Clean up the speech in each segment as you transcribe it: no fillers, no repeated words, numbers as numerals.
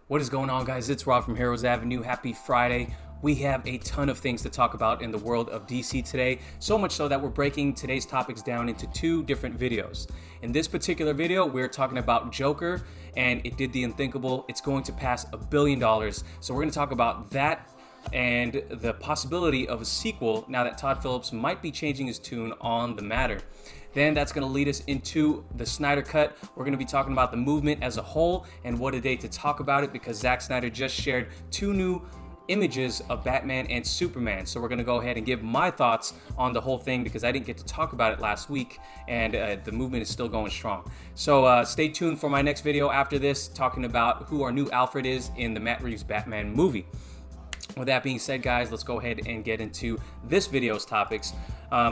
What is going on, guys? It's Rob from Heroes Avenue. Happy Friday. We have a ton of things to talk about in the world of DC today, so much so that we're breaking today's topics down into two different videos. In this particular video, we're talking about Joker, and it did the unthinkable. It's going to pass $1 billion, so we're going to talk about that and the possibility of a sequel now that Todd Phillips might be changing his tune on the matter. Then that's going to lead us into the Snyder Cut. We're going to be talking about the movement as a whole, and what a day to talk about it because Zack Snyder just shared two new images of Batman and Superman. So we're going to go ahead and give my thoughts on the whole thing because I didn't get to talk about it last week, and the movement is still going strong. So stay tuned for my next video after this, talking about who our new Alfred is in the Matt Reeves Batman movie. With that being said, guys, let's go ahead and get into this video's topics.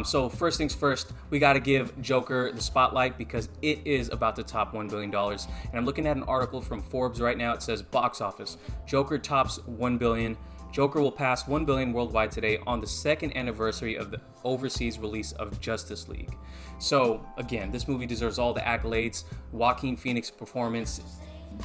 So first things first, we got to give Joker the spotlight because it is about to top $1 billion. And I'm looking at an article from Forbes right now. It says box office. Joker tops $1 billion. Joker will pass $1 billion worldwide today on the second anniversary of the overseas release of Justice League. So again, this movie deserves all the accolades. Joaquin Phoenix's performance,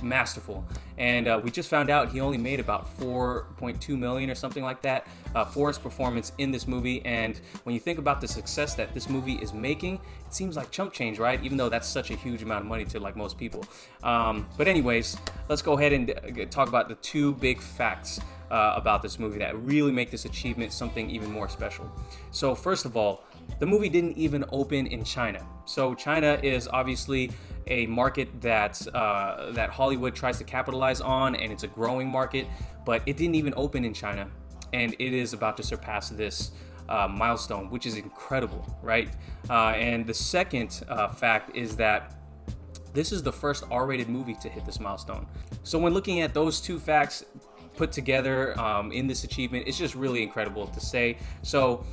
masterful, and we just found out he only made about 4.2 million or something like that for his performance in this movie. And when you think about the success that this movie is making, it seems like chump change, right? Even though that's such a huge amount of money to like most people. But anyways, let's go ahead and talk about the two big facts about this movie that really make this achievement something even more special. So first of all, the movie didn't even open in China. So China is obviously a market that Hollywood tries to capitalize on, and it's a growing market, but it didn't even open in China, and it is about to surpass this milestone, which is incredible, right? And the second fact is that this is the first R-rated movie to hit this milestone. So when looking at those two facts put together in this achievement, it's just really incredible to say. So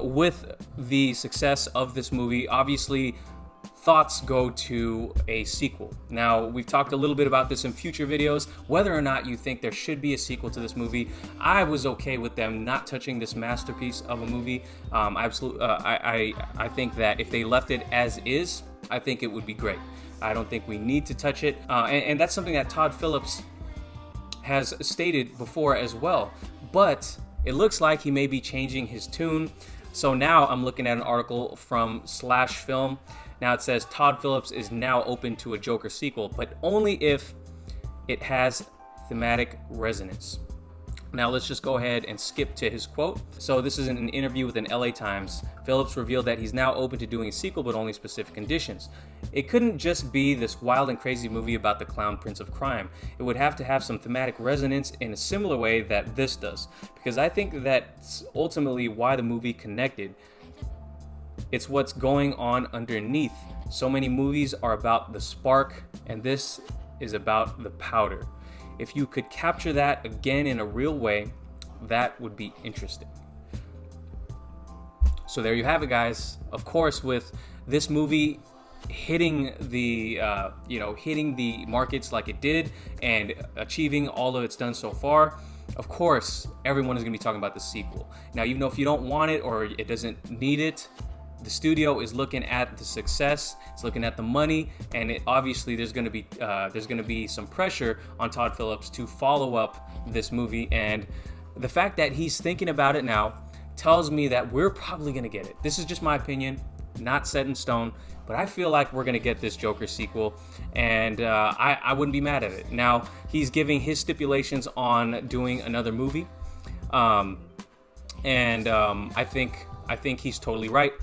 with the success of this movie, obviously thoughts go to a sequel. Now, we've talked a little bit about this in future videos, whether or not you think there should be a sequel to this movie. I was okay with them not touching this masterpiece of a movie. I think that if they left it as is, I think it would be great. I don't think we need to touch it, and that's something that Todd Phillips has stated before as well, but it looks like he may be changing his tune. So now I'm looking at an article from Slash Film. Now it says Todd Phillips is now open to a Joker sequel, but only if it has thematic resonance. Now let's just go ahead and skip to his quote. So this is in an interview with an LA Times. Phillips revealed that he's now open to doing a sequel, but only specific conditions. It couldn't just be this wild and crazy movie about the clown prince of crime. It would have to have some thematic resonance in a similar way that this does, because I think that's ultimately why the movie connected. It's what's going on underneath. So many movies are about the spark, and this is about the powder. If you could capture that again in a real way, that would be interesting. So there you have it, guys. Of course, with this movie hitting the hitting the markets like it did and achieving all of it's done so far, of course everyone is going to be talking about the sequel. Now, even though if you don't want it or it doesn't need it, the studio is looking at the success, it's looking at the money, and obviously there's going to be some pressure on Todd Phillips to follow up this movie. And the fact that he's thinking about it now tells me that we're probably going to get it. This is just my opinion, not set in stone, but I feel like we're going to get this Joker sequel, and I wouldn't be mad at it. Now, he's giving his stipulations on doing another movie, and I think he's totally right.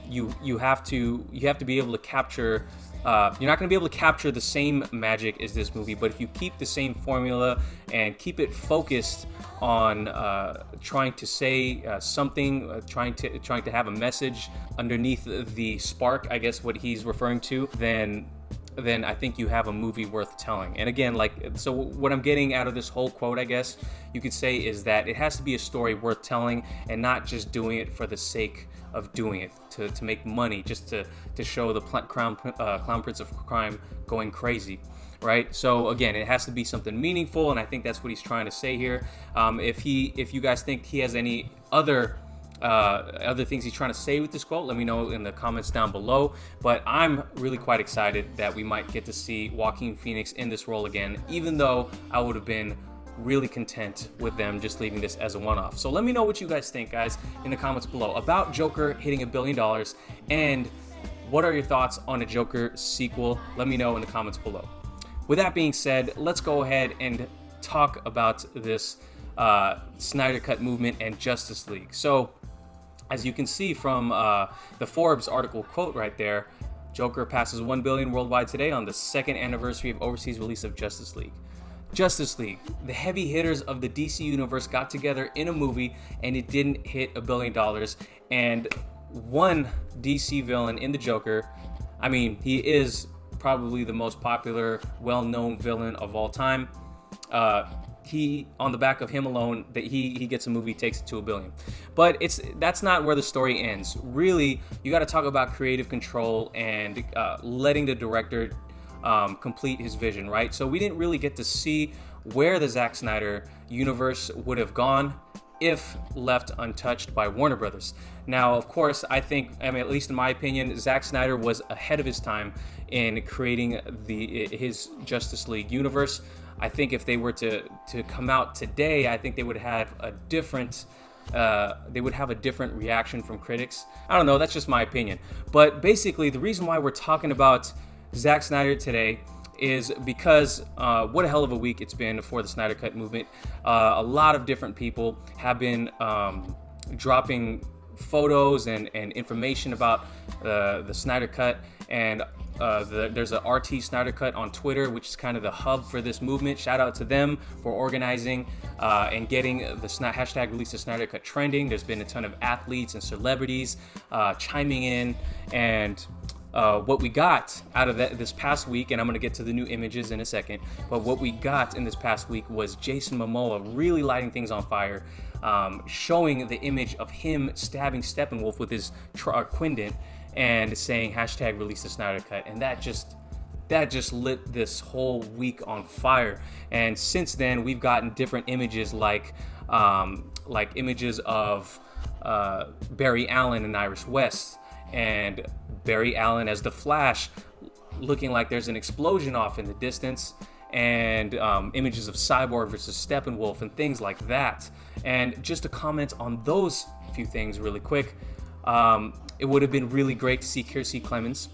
You have to be able to capture. You're not going to be able to capture the same magic as this movie, but if you keep the same formula and keep it focused on trying to say something, trying to have a message underneath the spark, I guess what he's referring to, then I think you have a movie worth telling. And again, so what I'm getting out of this whole quote, I guess you could say, is that it has to be a story worth telling and not just doing it for the sake of doing it, to make money, just to show the clown prince of crime going crazy, right? So again, it has to be something meaningful, and I think that's what he's trying to say here. If you guys think he has any other other things he's trying to say with this quote, let me know in the comments down below. But I'm really quite excited that we might get to see Joaquin Phoenix in this role again, even though I would have been really content with them just leaving this as a one-off. So let me know what you guys think, guys, in the comments below about Joker hitting $1 billion, and what are your thoughts on a Joker sequel? Let me know in the comments below. With that being said, let's go ahead and talk about this Snyder Cut movement and Justice League. So as you can see from the Forbes article quote right there, Joker passes 1 billion worldwide today on the 2nd anniversary of overseas release of Justice League. Justice League, the heavy hitters of the DC universe got together in a movie and it didn't hit $1 billion. And one DC villain in the Joker, I mean, he is probably the most popular, well-known villain of all time. He, on the back of him alone, that he gets a movie, takes it to $1 billion. But that's not where the story ends. Really, you got to talk about creative control and letting the director complete his vision, right? So we didn't really get to see where the Zack Snyder universe would have gone if left untouched by Warner Brothers. Now, of course, I mean, at least in my opinion, Zack Snyder was ahead of his time in creating his Justice League universe. I think if they were to come out today, I think they would have a different reaction from critics. I don't know, that's just my opinion. But basically, the reason why we're talking about Zack Snyder today is because what a hell of a week it's been for the Snyder Cut movement. A lot of different people have been dropping photos and information about the Snyder Cut, and there's a RT Snyder Cut on Twitter, which is kind of the hub for this movement. Shout out to them for organizing and getting the hashtag release the Snyder Cut trending. There's been a ton of athletes and celebrities chiming in, and what we got out of this past week, and I'm going to get to the new images in a second, but what we got in this past week was Jason Momoa really lighting things on fire, showing the image of him stabbing Steppenwolf with his Quindent and saying hashtag release the Snyder Cut, and that just lit this whole week on fire. And since then, we've gotten different images like images of Barry Allen and Iris West, and Barry Allen as the Flash, looking like there's an explosion off in the distance, and images of Cyborg versus Steppenwolf and things like that. And just to comment on those few things really quick, it would have been really great to see Kiersey Clemons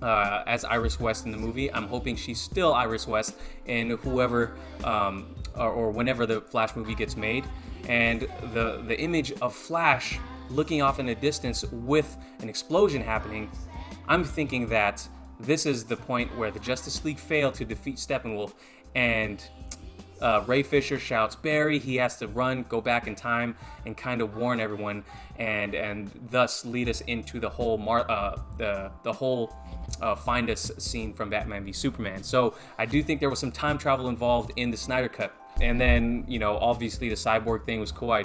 as Iris West in the movie. I'm hoping she's still Iris West in whoever or whenever the Flash movie gets made. And the image of Flash looking off in the distance with an explosion happening, I'm thinking that this is the point where the Justice League failed to defeat Steppenwolf, and Ray Fisher shouts Barry, he has to run, go back in time, and kind of warn everyone, and thus lead us into the whole find us scene from Batman v Superman. So I do think there was some time travel involved in the Snyder Cut. And then, you know, obviously the Cyborg thing was cool.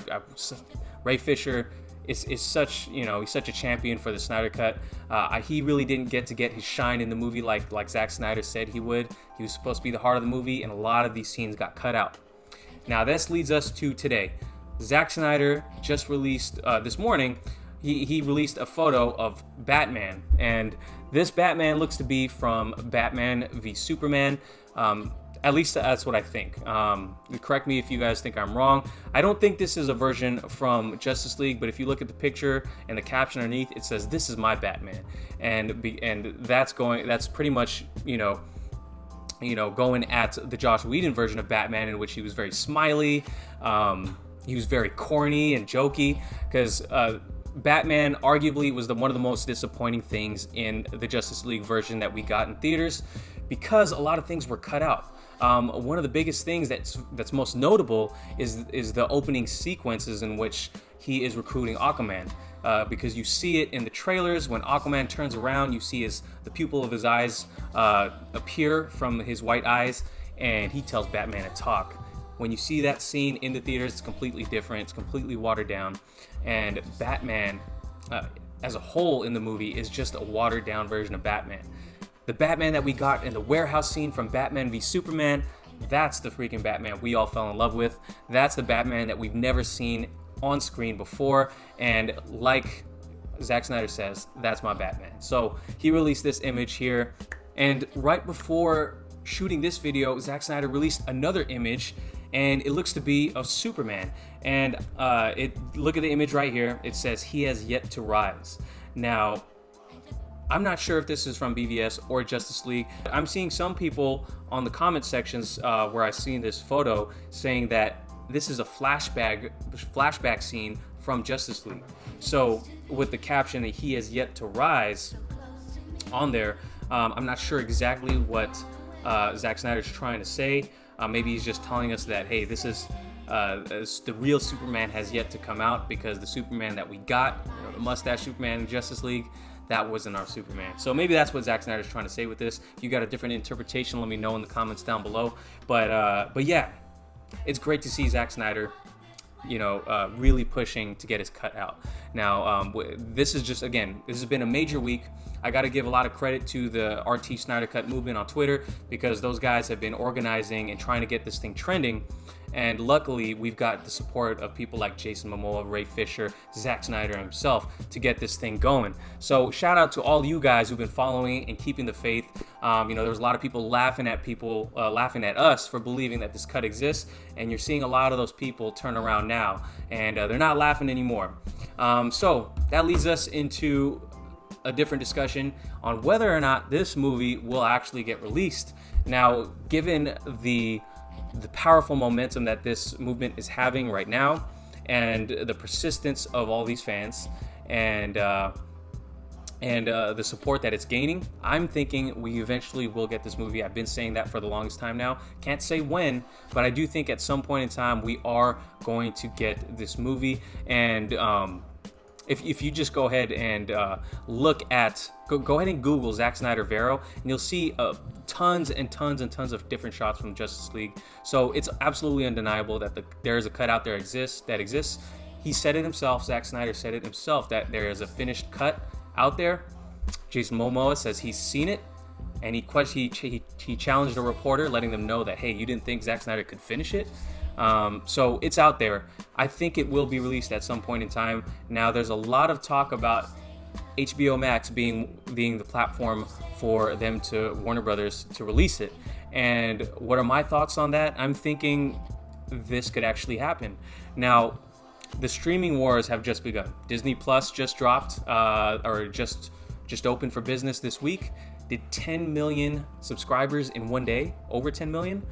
Ray Fisher is such, you know, he's such a champion for the Snyder Cut. He really didn't get his shine in the movie like Zack Snyder said he would. He was supposed to be the heart of the movie, and a lot of these scenes got cut out. Now this leads us to today. Zack Snyder just released this morning. He released a photo of Batman, and this Batman looks to be from Batman v Superman. At least that's what I think. Correct me if you guys think I'm wrong. I don't think this is a version from Justice League, but if you look at the picture and the caption underneath, it says, "This is my Batman," and that's pretty much going at the Joss Whedon version of Batman, in which he was very smiley. He was very corny and jokey, because Batman arguably was one of the most disappointing things in the Justice League version that we got in theaters, because a lot of things were cut out. One of the biggest things that's most notable is the opening sequences in which he is recruiting Aquaman, because you see it in the trailers. When Aquaman turns around, you see the pupil of his eyes appear from his white eyes, and he tells Batman to talk. When you see that scene in the theaters, it's completely different. It's completely watered down, and Batman as a whole in the movie is just a watered down version of Batman. The Batman that we got in the warehouse scene from Batman v Superman, that's the freaking Batman we all fell in love with. That's the Batman that we've never seen on screen before, and like Zack Snyder says, that's my Batman. So he released this image here, and right before shooting this video, Zack Snyder released another image, and it looks to be of Superman. And look at the image right here. It says he has yet to rise. Now, I'm not sure if this is from BVS or Justice League. I'm seeing some people on the comment sections where I've seen this photo saying that this is a flashback scene from Justice League. So with the caption that he has yet to rise on there, I'm not sure exactly what Zack Snyder's trying to say. Maybe he's just telling us that, hey, this is the real Superman has yet to come out, because the Superman that we got, the mustache Superman in Justice League, that wasn't our Superman. So maybe that's what Zack Snyder's trying to say with this. If you got a different interpretation, let me know in the comments down below. But yeah, it's great to see Zack Snyder, really pushing to get his cut out. Now, this is just, again, this has been a major week. I got to give a lot of credit to the RT Snyder Cut movement on Twitter, because those guys have been organizing and trying to get this thing trending. And luckily, we've got the support of people like Jason Momoa, Ray Fisher, Zack Snyder himself to get this thing going. So shout out to all you guys who've been following and keeping the faith. There was a lot of people laughing at us for believing that this cut exists, and you're seeing a lot of those people turn around now, and they're not laughing anymore. So that leads us into a different discussion on whether or not this movie will actually get released. Now, given the powerful momentum that this movement is having right now, and the persistence of all these fans, and the support that it's gaining, I'm thinking we eventually will get this movie. I've been saying that for the longest time now. Can't say when, but I do think at some point in time we are going to get this movie. And if you just go ahead and look at, go ahead and Google Zack Snyder Vero, and you'll see tons and tons and tons of different shots from Justice League. So it's absolutely undeniable that there is a cut out there that exists. He said it himself, Zack Snyder said it himself, that there is a finished cut out there. Jason Momoa says he's seen it, and he challenged a reporter, letting them know that, hey, you didn't think Zack Snyder could finish it? So it's out there. I think it will be released at some point in time. Now, there's a lot of talk about HBO Max being the platform for them to, Warner Brothers, to release it. And what are my thoughts on that? I'm thinking this could actually happen. Now, the streaming wars have just begun. Disney Plus just dropped, or just opened for business this week. Did 10 million subscribers in one day, over 10 million,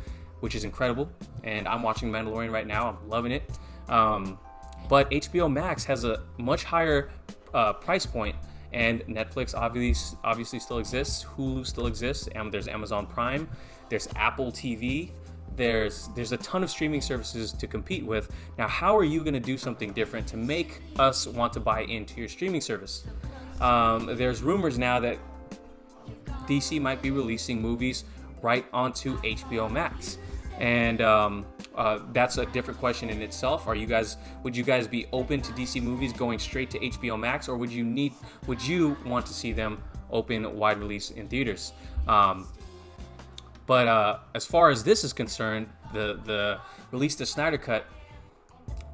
which is incredible. And I'm watching Mandalorian right now. I'm loving it. But HBO Max has a much higher price point, and Netflix obviously still exists. Hulu still exists. And there's Amazon Prime. There's Apple TV. There's a ton of streaming services to compete with. Now, how are you going to do something different to make us want to buy into your streaming service? There's rumors now that DC might be releasing movies right onto HBO Max. And that's a different question in itself. Would you guys be open to DC movies going straight to HBO Max, or would you want to see them open wide release in theaters? But as far as this is concerned, the release the Snyder Cut,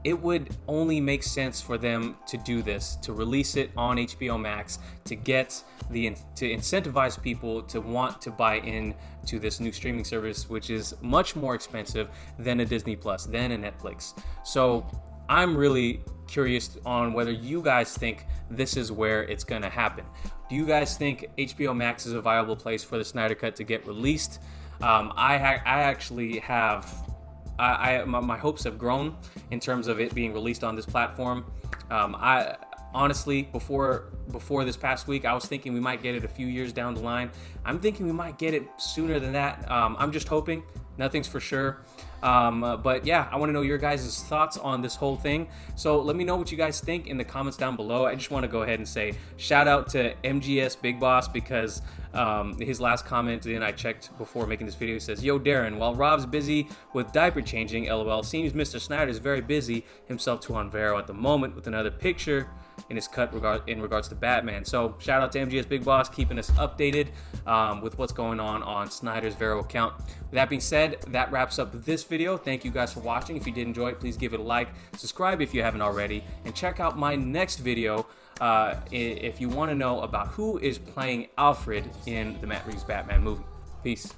it would only make sense for them to do this, to release it on HBO Max, to incentivize people to want to buy in to this new streaming service, which is much more expensive than a Disney Plus, than a Netflix. So I'm really curious on whether you guys think this is where it's gonna happen. Do you guys think HBO Max is a viable place for the Snyder Cut to get released? I actually have. My hopes have grown in terms of it being released on this platform. I honestly, before this past week, I was thinking we might get it a few years down the line. I'm thinking we might get it sooner than that. I'm just hoping. Nothing's for sure. But yeah, I want to know your guys' thoughts on this whole thing. So let me know what you guys think in the comments down below. I just want to go ahead and say shout out to MGS Big Boss, because his last comment, and I checked before making this video, says, "Yo Darren, while Rob's busy with diaper changing, LOL, seems Mr. Snyder is very busy himself to on Vero at the moment with another picture in his cut in regards to Batman. So shout out to MGS Big Boss keeping us updated with what's going on Snyder's Vero account. With that being said, that wraps up this video. Thank you guys for watching. If you did enjoy it, please give it a like, subscribe if you haven't already, and check out my next video if you want to know about who is playing Alfred in the Matt Reeves Batman movie. Peace.